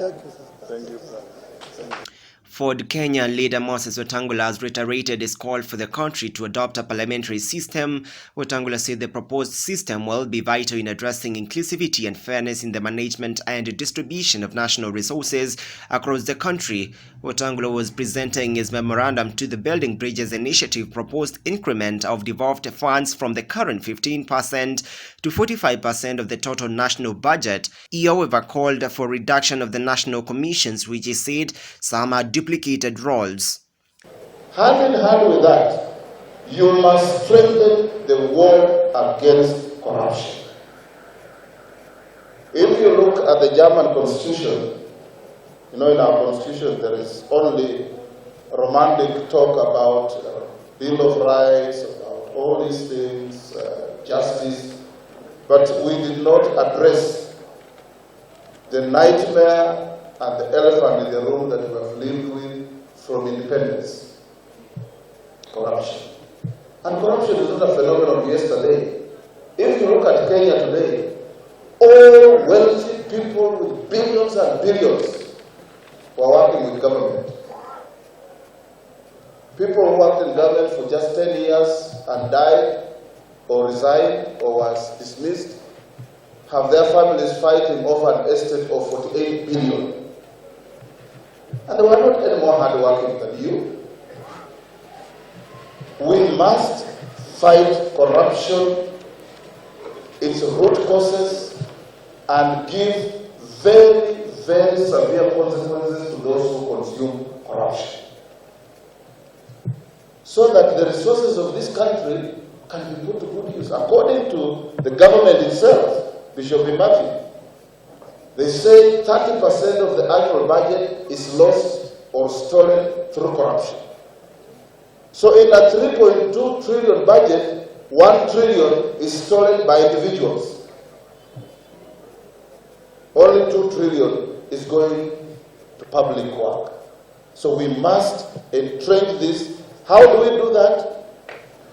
Thank you, sir. Thank you, sir. Thank you. Ford Kenya leader Moses Wetangula has reiterated his call for the country to adopt a parliamentary system. Wetangula said the proposed system will be vital in addressing inclusivity and fairness in the management and distribution of national resources across the country. Wetangula was presenting his memorandum to the Building Bridges Initiative proposed increment of devolved funds from the current 15% to 45% of the total national budget. He, however, called for reduction of the national commissions, which he said some are duplicated roles. Hand in hand with that, you must strengthen the war against corruption. If you look at the German constitution, you know, in our constitution there is only romantic talk about Bill of Rights, about all these things, justice, but we did not address the nightmare and the elephant in the room that we have lived with from independence: corruption. And corruption is not a phenomenon of yesterday. If you look at Kenya today, all wealthy people with billions and billions were working with government. People who worked in government for just 10 years and died or resigned or was dismissed have their families fighting over an estate of 48 billion. And they were not any more hardworking than you. We must fight corruption, its root causes, and give very, very severe consequences to those who consume corruption, so that the resources of this country can be put to good use. According to the government itself, Bishop Imati, they say 30% of the annual budget is lost or stolen through corruption. So in a 3.2 trillion budget, 1 trillion is stolen by individuals. Only 2 trillion is going to public work. So we must entrench this. How do we do that?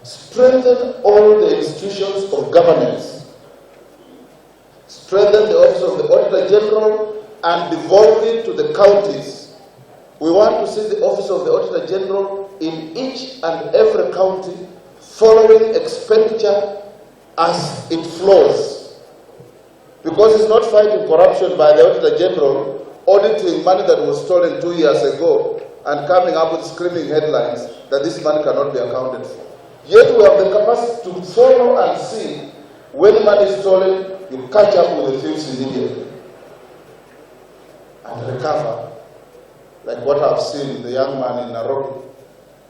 Strengthen all the institutions of governance. Strengthen the office of the Auditor General and devolve it to the counties. We want to see the office of the Auditor General in each and every county, following expenditure as it flows. Because it's not fighting corruption by the Auditor General, auditing money that was stolen 2 years ago and coming up with screaming headlines that this money cannot be accounted for. Yet we have the capacity to follow and see when money is stolen. You catch up with the thieves immediately and recover. Like what I've seen in the young man in Nairobi,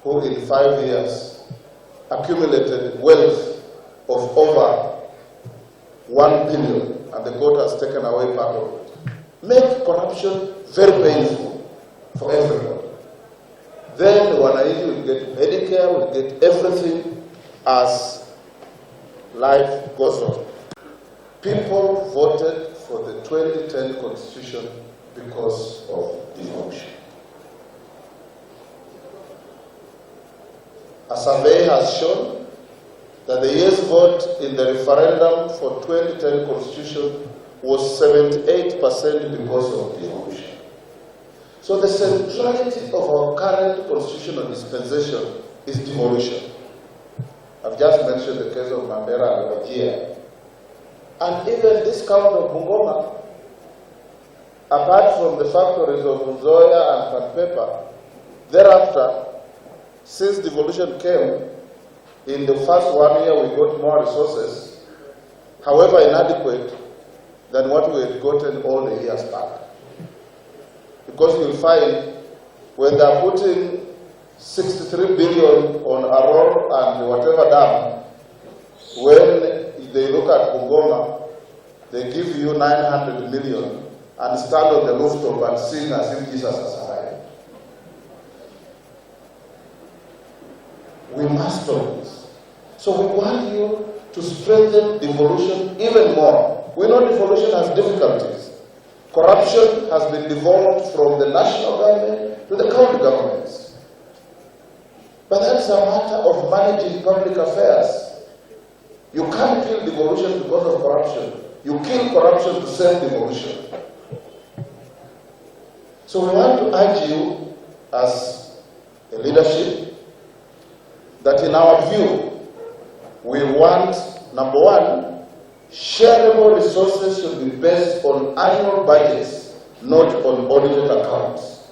who in 5 years accumulated wealth of over 1 billion, and the court has taken away part of it. Make corruption very painful for everyone. Then the Wananchi will get Medicare, will get everything as life goes on. People voted for the 2010 Constitution because of devotion. A survey has shown that the yes vote in the referendum for 2010 Constitution was 78% because of devotion. So the centrality of our current constitutional dispensation is devolution. I've just mentioned the case of Mandela and Wajir. And even this count of Bungoma, apart from the factories of Nzoia and Panpepa, thereafter, since devolution came, in the first 1 year we got more resources, however inadequate than what we had gotten all the years back. Because you'll find when they're putting 63 billion on Aror and whatever dam, when they look at Bungoma, they give you 900 million and stand on the rooftop and sing as if Jesus has arrived. We must do this. So we want you to strengthen devolution even more. We know devolution has difficulties. Corruption has been devolved from the national government to the county governments. But that's a matter of managing public affairs. You can't kill devolution because of corruption. You kill corruption to save devolution. So we want to urge you as a leadership that in our view, we want, number one, shareable resources should be based on annual budgets, not on audited accounts.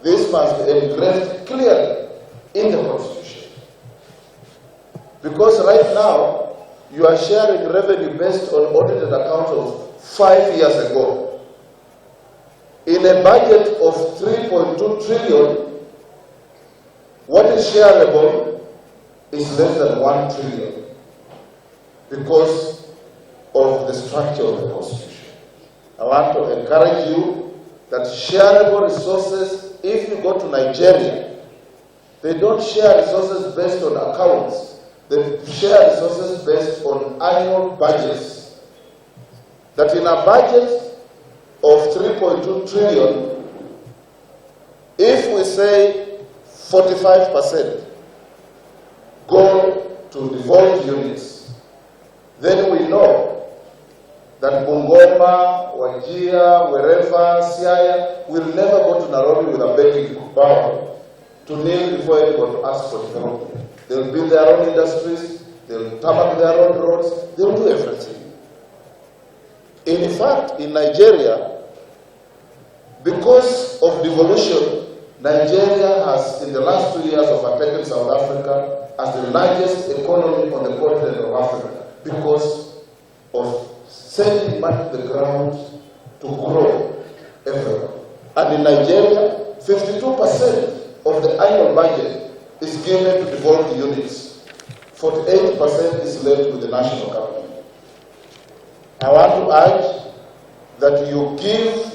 This must be engraved clearly in the Constitution. Because right now, you are sharing revenue based on audited accounts of 5 years ago. In a budget of 3.2 trillion, what is shareable is less than 1 trillion because of the structure of the Constitution. I want to encourage you that shareable resources, if you go to Nigeria, they don't share resources based on accounts. They share resources based on annual budgets. That in a budget of 3.2 trillion, if we say 45% go to devolved units, then we know that Bungoma, Wajir, wherever, Siaya, will never go to Nairobi with a begging power to kneel before anybody to ask for development. They'll build their own industries, they'll tarmac their own roads, they'll do everything. In fact, in Nigeria, because of devolution, Nigeria has, in the last 2 years, overtaken South Africa as the largest economy on the continent of Africa because of sending money to the ground to grow everywhere. And in Nigeria, 52% of the annual budget is given to devolved units. 48% is left with the national government. I want to urge that you give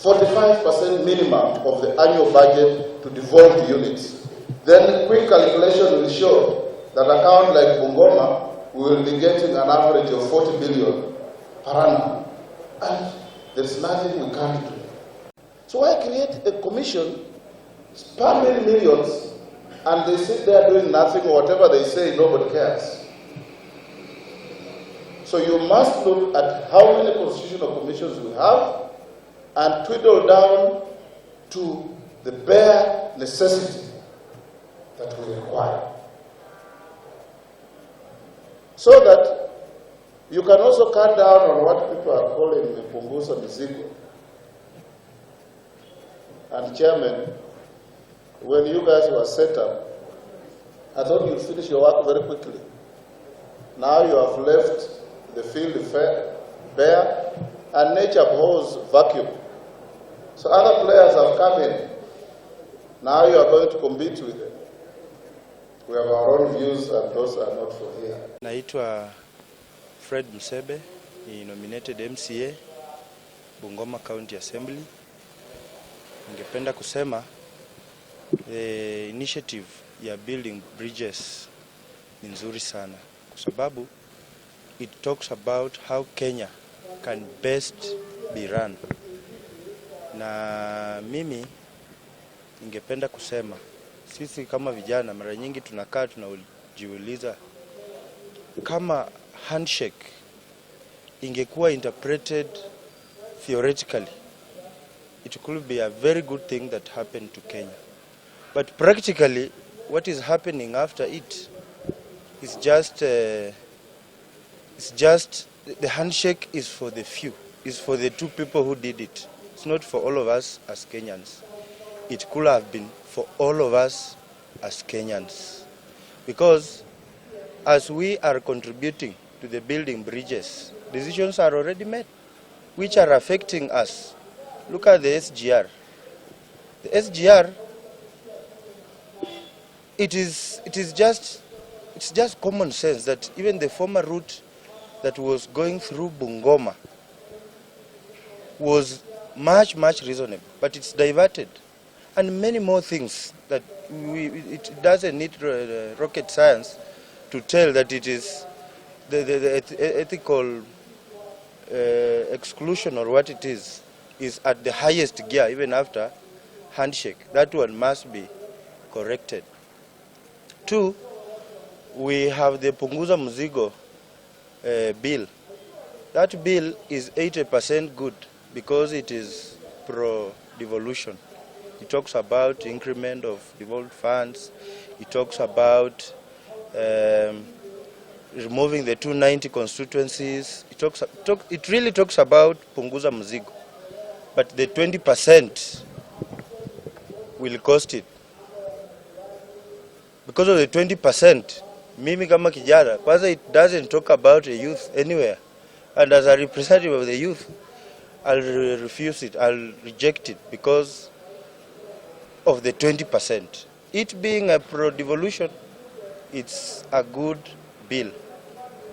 45% minimum of the annual budget to devolved units. Then quick calculation will show that account like Bungoma will be getting an average of 40 billion per annum. And there's nothing we can't do. So why create a commission, spamming millions, and they sit there doing nothing, or whatever they say, nobody cares? So you must look at how many constitutional commissions we have and twiddle down to the bare necessity that we require. So that you can also cut down on what people are calling the punguza mizigo. And Chairman, when you guys were set up, I thought you'd finish your work very quickly. Now you have left the field bare, and nature abhors vacuum. So other players have come in. Now you are going to compete with them. We have our own views, and those are not for here. Naitwa Fred Msebe, ni nominated MCA Bungoma County Assembly. Ningependa kusema the initiative ya building bridges ni nzuri sana kwa sababu it talks about how Kenya can best be run. Na mimi ningependa kusema sisi kama vijana mara nyingi tunakaa tunajiuliza kama handshake ingekuwa interpreted theoretically, it could be a very good thing that happened to Kenya. But practically, what is happening after it is just the handshake is for the few, is for the two people who did it. It's not for all of us as Kenyans. It could have been for all of us as Kenyans. Because as we are contributing to the building bridges, decisions are already made, which are affecting us. Look at the SGR. The SGR, it's just common sense that even the former route that was going through Bungoma was much reasonable, but it's diverted. And many more things that it doesn't need rocket science to tell that it is the ethical exclusion or what it is at the highest gear even after handshake. That one must be corrected. 2, we have the punguza mzigo bill. That bill is 80% good because it is pro-devolution. It talks about increment of devolved funds. It talks about removing the 290 constituencies. It really talks about punguza mzigo. But the 20% will cost it. Because of the 20%, mimi kama kijana, kwanza it doesn't talk about the youth anywhere. And as a representative of the youth, I'll refuse it, I'll reject it because of the 20%. It being a pro-devolution, it's a good bill.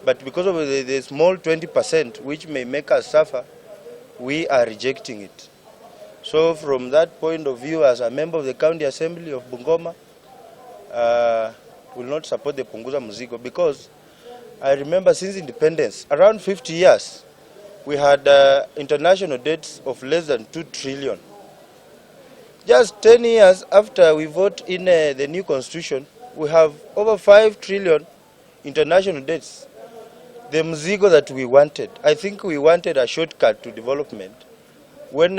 But because of the small 20%, which may make us suffer, we are rejecting it. So from that point of view, as a member of the County Assembly of Bungoma, will not support the punguza mzigo, because I remember since independence, around 50 years, we had international debts of less than 2 trillion. Just 10 years after we vote in the new constitution, we have over 5 trillion international debts. The mzigo that we wanted, I think we wanted a shortcut to development. When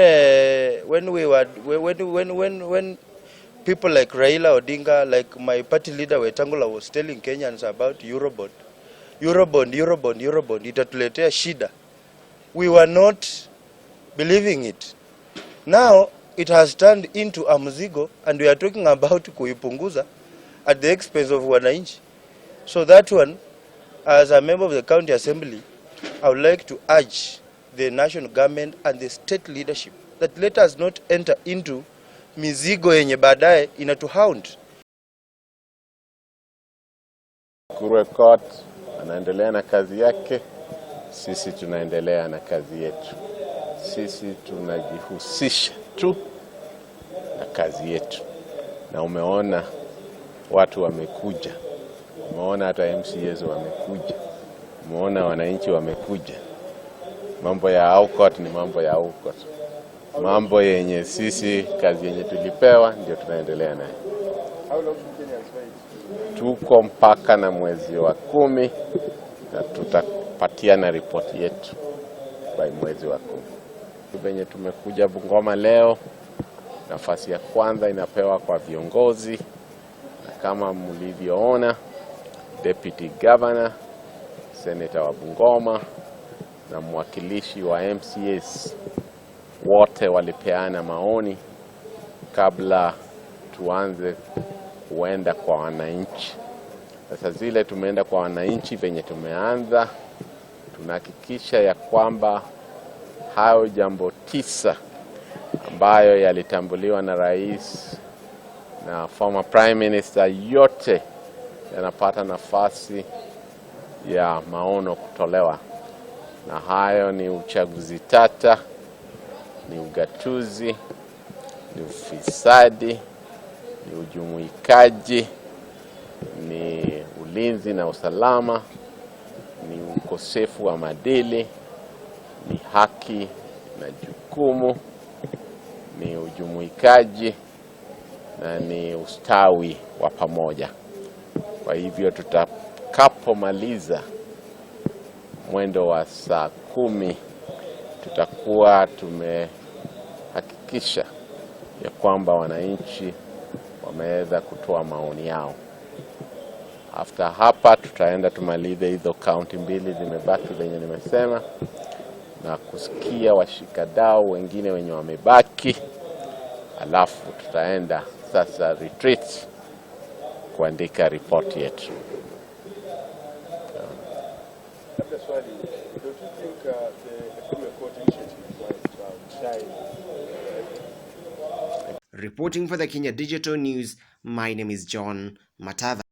people like Raila Odinga, like my party leader Wetangula was telling Kenyans about Eurobond, itatuletea shida. We were not believing it. Now it has turned into a mzigo, and we are talking about kuipunguza at the expense of wananchi. So that one, as a member of the County Assembly, I would like to urge the national government and the state leadership that let us not enter into mizigo yenye baadaye inatuhound. Kurekod anaendelea na kazi yake, sisi tunaendelea na kazi yetu. Sisi tunajihusisha tu na kazi yetu. Na umeona watu wamekuja. Umeona hata MCAs wamekuja. Umeona wananchi wamekuja. Mambo ya aukot ni mambo ya aukot. Mambo yenye sisi kazi yenye tulipewa ndio tunaendelea nayo. Tuko mpaka na mwezi wa 10 na tutapatiana ripoti yetu by mwezi wa 10. Venye tumekuja Bungoma leo, nafasi ya kwanza inapewa kwa viongozi, na kama mlivyoona Deputy Governor, Senator wa Bungoma na mwakilishi wa MCAs wote walipeana maoni kabla tuanze kuenda kwa wananchi. Sasa zile tumeenda kwa wananchi venye tumeanza, tunahakikisha ya kwamba hayo jambo 9 ambayo yalitambuliwa na rais na former prime minister yote yanapata nafasi ya maono kutolewa. Na hayo ni uchaguzi tata, ni ugatuzi, ni ufisadi, ni ujumuikaji, ni ulinzi na usalama, ni ukosefu wa maadili, ni haki na jukumu, ni ujumuikaji na ni ustawi wa pamoja. Kwa hivyo tutakapomaliza mwendo wa saa 10 tutakuwa tumehakikisha ya kwamba wananchi wameweza kutoa maoni yao. After hapa tutaenda tumalize hizo kaunti 2 zimebaki zenye nimesema, na kusikia washikadau wengine wenye wamebaki, alafu tutaenda sasa retreat kuandika report yetu. Reporting for the Kenya Digital News, my name is John Matava.